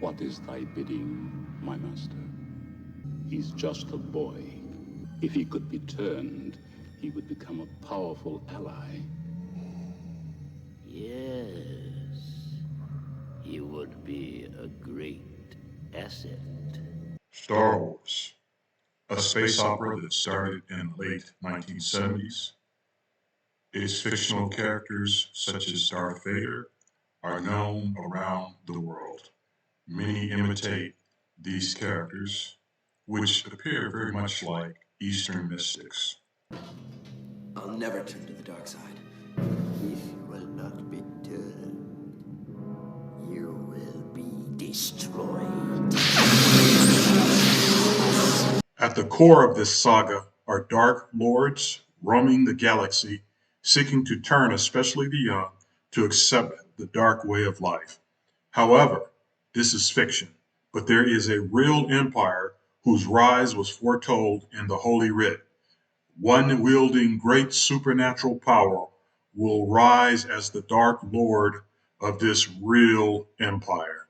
What is thy bidding, my master? He's just a boy. If he could be turned, he would become a powerful ally. Yes, he would be a great asset. Star Wars, a space opera that started in the late 1970s. Its fictional characters, such as Darth Vader, are known around the world. Many imitate these characters, which appear very much like Eastern mystics. I'll never turn to the dark side. If you will not be turned, you will be destroyed. At the core of this saga are dark lords roaming the galaxy, seeking to turn especially the young to accept the dark way of life. However, this is fiction, but there is a real empire whose rise was foretold in the Holy Writ. One wielding great supernatural power will rise as the Dark Lord of this real empire.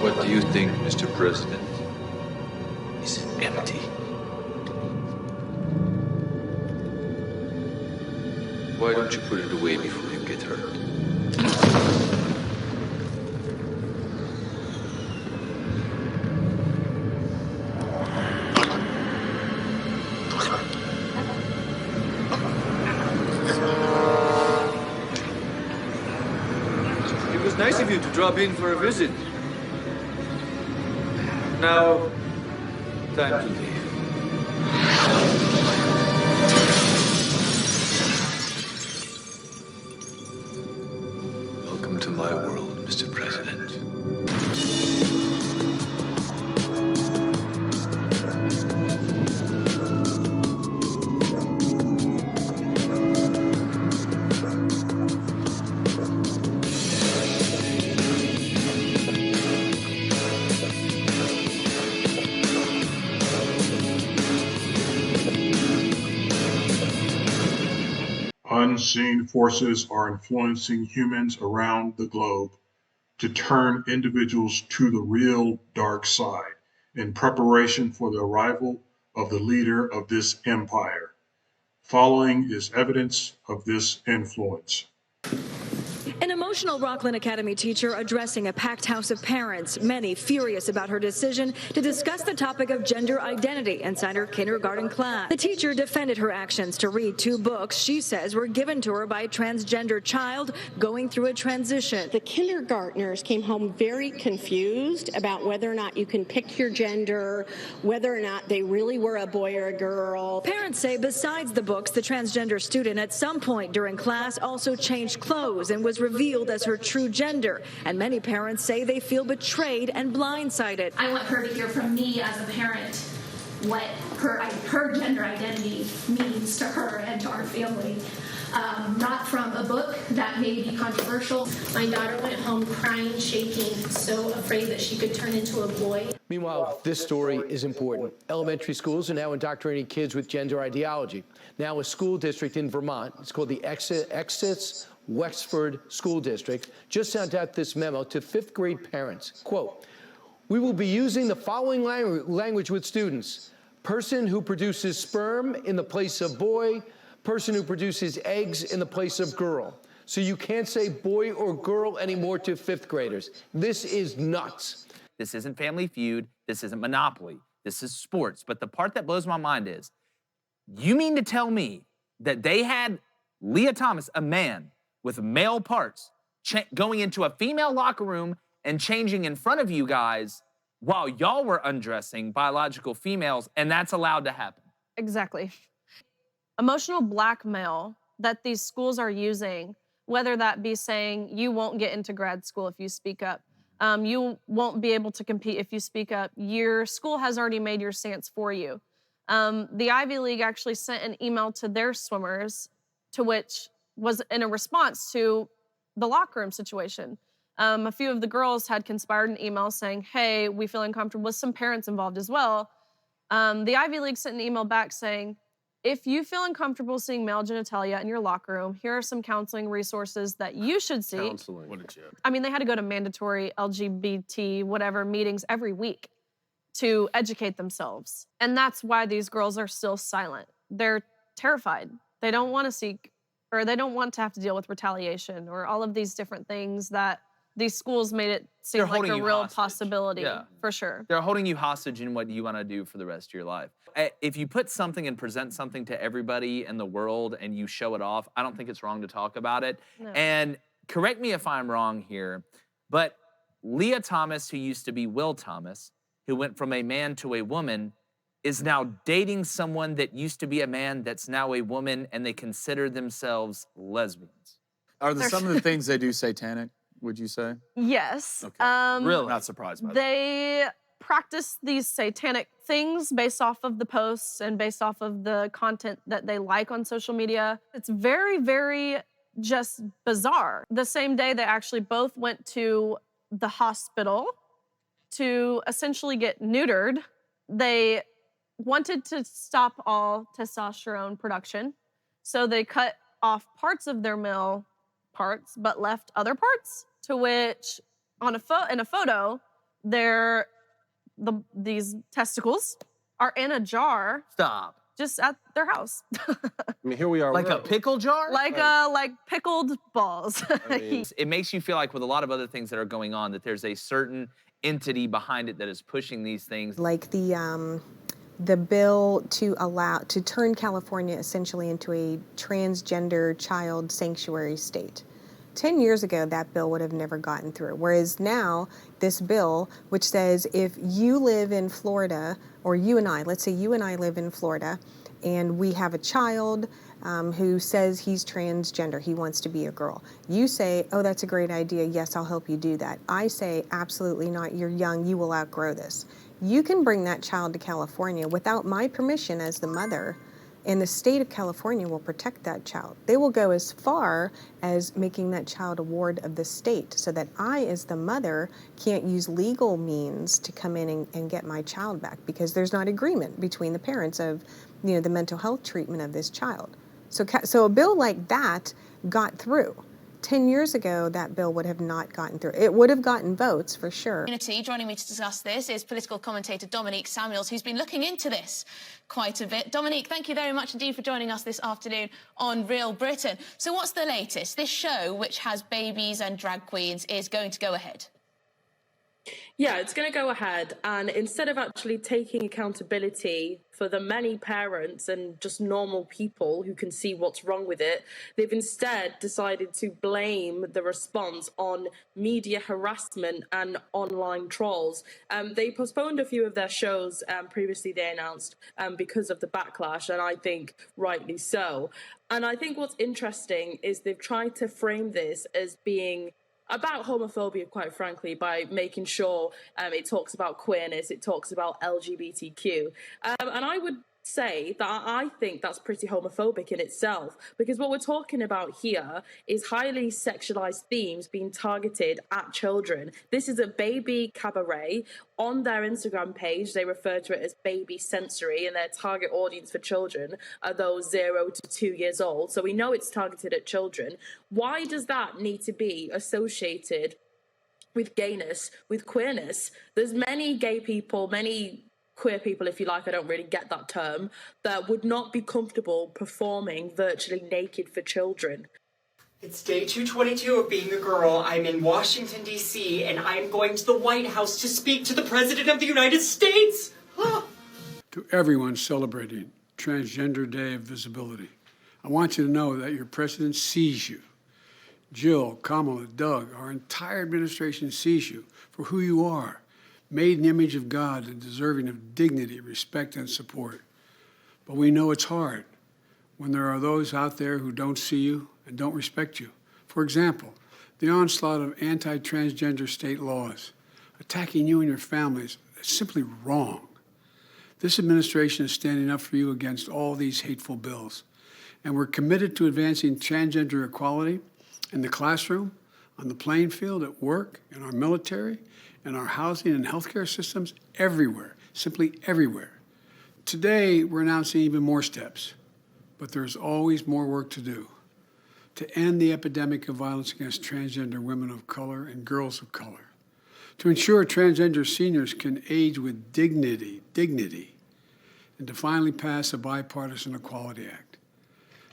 What do you think, Mr. President? Is it empty? Why don't you put it away before you get hurt? It was nice of you to drop in for a visit. Now, time to leave. Welcome to my world, Mr. President. Unseen forces are influencing humans around the globe to turn individuals to the real dark side in preparation for the arrival of the leader of this empire. Following is evidence of this influence. An emotional Rockland Academy teacher addressing a packed house of parents, many furious about her decision to discuss the topic of gender identity inside her kindergarten class. The teacher defended her actions to read 2 books she says were given to her by a transgender child going through a transition. The kindergartners came home very confused about whether or not you can pick your gender, whether or not they really were a boy or a girl. Parents say besides the books, the transgender student at some point during class also changed clothes and was revealed as her true gender, and many parents say they feel betrayed and blindsided. I want her to hear from me as a parent what her gender identity means to her and to our family. Not from a book that may be controversial. My daughter went home crying, shaking, so afraid that she could turn into a boy. Meanwhile, this story is important. Elementary schools are now indoctrinating kids with gender ideology. Now a school district in Vermont, it's called the Exits Wexford School District, just sent out this memo to 5th grade parents. Quote, "We will be using the following language with students. Person who produces sperm in the place of boy, person who produces eggs in the place of girl. So you can't say boy or girl anymore to 5th graders. This is nuts." This isn't Family Feud. This isn't Monopoly. This is sports. But the part that blows my mind is, you mean to tell me that they had Leah Thomas, a man with male parts, going into a female locker room and changing in front of you guys while y'all were undressing biological females, and that's allowed to happen? Exactly. Emotional blackmail that these schools are using, whether that be saying you won't get into grad school if you speak up, You won't be able to compete if you speak up. Your school has already made your stance for you. The Ivy League actually sent an email to their swimmers, to which was in a response to the locker room situation. A few of the girls had conspired an email saying, hey, we feel uncomfortable, with some parents involved as well. The Ivy League sent an email back saying, if you feel uncomfortable seeing male genitalia in your locker room, here are some counseling resources that you should seek. Counseling. What did you? I mean, they had to go to mandatory LGBT whatever meetings every week to educate themselves. And that's why these girls are still silent. They're terrified. They don't want to seek, or they don't want to have to deal with retaliation or all of these different things that these schools made it seem They're like holding a you real hostage. possibility, Yeah. for sure. They're holding you hostage in what you want to do for the rest of your life. If you put something and present something to everybody in the world and you show it off, I don't think it's wrong to talk about it. No. And correct me if I'm wrong here, but Leah Thomas, who used to be Will Thomas, who went from a man to a woman, is now dating someone that used to be a man that's now a woman, and they consider themselves lesbians. Are some of the things they do satanic, would you say? Yes. Okay. Really? Not surprised by that. They practice these satanic things based off of the posts and based off of the content that they like on social media. It's very, very just bizarre. The same day, they actually both went to the hospital to essentially get neutered. They wanted to stop all testosterone production, so they cut off parts of their male parts, but left other parts, to which in a photo, these testicles are in a jar. Stop. Just at their house. I mean, here we are. Like a pickle jar? Like pickled balls. I mean, It makes you feel like with a lot of other things that are going on that there's a certain entity behind it that is pushing these things. Like the bill to turn California essentially into a transgender child sanctuary state. 10 years ago, that bill would have never gotten through. Whereas now, this bill, which says if you live in Florida, or you and I, let's say you and I live in Florida, and we have a child who says he's transgender, he wants to be a girl. You say, oh, that's a great idea, yes, I'll help you do that. I say, absolutely not, you're young, you will outgrow this. You can bring that child to California without my permission as the mother, and the state of California will protect that child. They will go as far as making that child a ward of the state, so that I, as the mother, can't use legal means to come in and get my child back, because there's not agreement between the parents of, the mental health treatment of this child. So a bill like that got through. 10 years ago, that bill would have not gotten through. It would have gotten votes, for sure. Joining me to discuss this is political commentator Dominique Samuels, who's been looking into this quite a bit. Dominique, thank you very much indeed for joining us this afternoon on Real Britain. So what's the latest? This show, which has babies and drag queens, is going to go ahead. Yeah, it's going to go ahead, and instead of actually taking accountability for the many parents and just normal people who can see what's wrong with it, they've instead decided to blame the response on media harassment and online trolls. They postponed a few of their shows previously, they announced, because of the backlash, and I think rightly so. And I think what's interesting is they've tried to frame this as being about homophobia, quite frankly, by making sure it talks about queerness, it talks about LGBTQ. And I would say that I think that's pretty homophobic in itself, because what we're talking about here is highly sexualized themes being targeted at children. This is a baby cabaret. On their Instagram page, they refer to it as baby sensory, and their target audience for children are those 0 to 2 years old. So we know it's targeted at children. Why does that need to be associated with gayness, with queerness? There's many gay people, many queer people, if you like, I don't really get that term, that would not be comfortable performing virtually naked for children. It's day 222 of being a girl. I'm in Washington, D.C., and I'm going to the White House to speak to the President of the United States. To everyone celebrating Transgender Day of Visibility, I want you to know that your president sees you. Jill, Kamala, Doug, our entire administration sees you for who you are, made in the image of God and deserving of dignity, respect, and support. But we know it's hard when there are those out there who don't see you and don't respect you. For example, The onslaught of anti-transgender state laws attacking you and your families is simply wrong. This administration is standing up for you against all these hateful bills. And we're committed to advancing transgender equality in the classroom, on the playing field, at work, in our military, in our housing and healthcare systems, everywhere, simply everywhere. Today, we're announcing even more steps, but there's always more work to do to end the epidemic of violence against transgender women of color and girls of color, to ensure transgender seniors can age with dignity, and to finally pass a bipartisan Equality Act,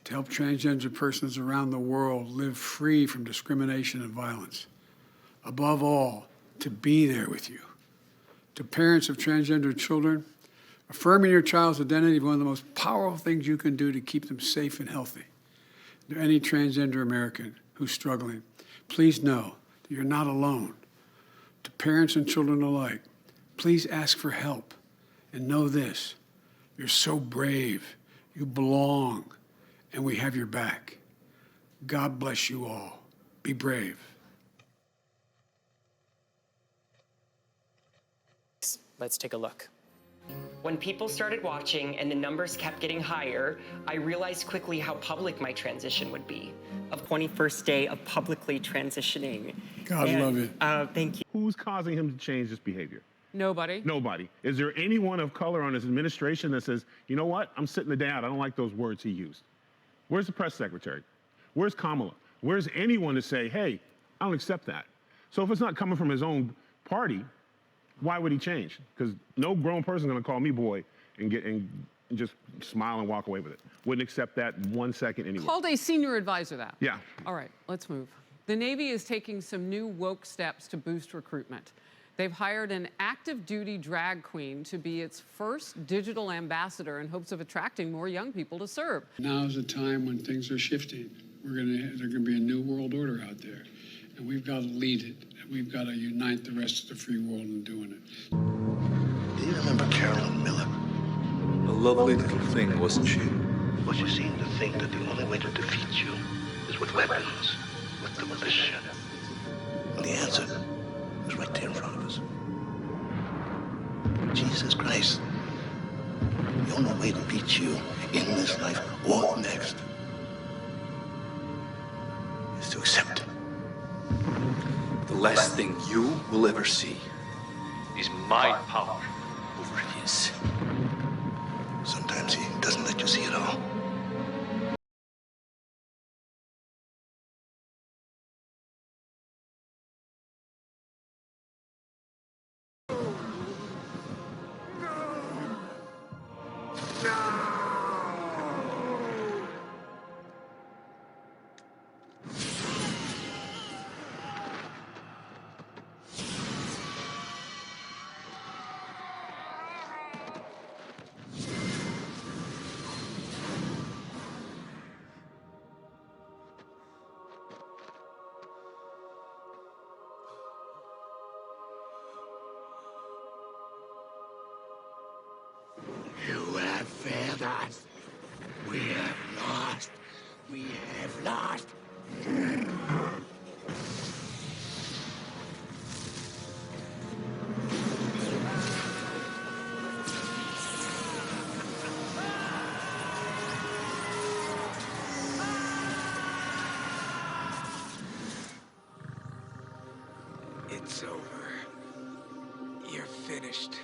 to help transgender persons around the world live free from discrimination and violence. Above all, to be there with you. To parents of transgender children, affirming your child's identity is one of the most powerful things you can do to keep them safe and healthy. To any transgender American who's struggling, please know that you're not alone. To parents and children alike, please ask for help and know this: you're so brave, you belong, and we have your back. God bless you all. Be brave. Let's take a look. When people started watching and the numbers kept getting higher, I realized quickly how public my transition would be. Of 21st day of publicly transitioning. God love you. Thank you. Who's causing him to change this behavior? Nobody. Nobody. Is there anyone of color on his administration that says, you know what, I'm sitting it down, I don't like those words he used? Where's the press secretary? Where's Kamala? Where's anyone to say, hey, I don't accept that? So if it's not coming from his own party, why would he change? Because no grown person is going to call me boy and just smile and walk away with it. Wouldn't accept that 1 second anyway. Called a senior advisor that. Yeah. All right, let's move. The Navy is taking some new woke steps to boost recruitment. They've hired an active duty drag queen to be its first digital ambassador in hopes of attracting more young people to serve. Now is a time when things are shifting. There's going to be a new world order out there, and we've got to lead it. We've got to unite the rest of the free world in doing it. Do you remember Carolyn Miller? A lovely little thing, wasn't she? Well, she seemed to think that the only way to defeat you is with weapons, with the militia. And the answer is right there in front of us. Jesus Christ. The only way to beat you in this life or next is to accept him. The last thing you will ever see is my power over his. Sometimes he doesn't let you see it all. You have failed us. We have lost. We have lost. It's over. You're finished.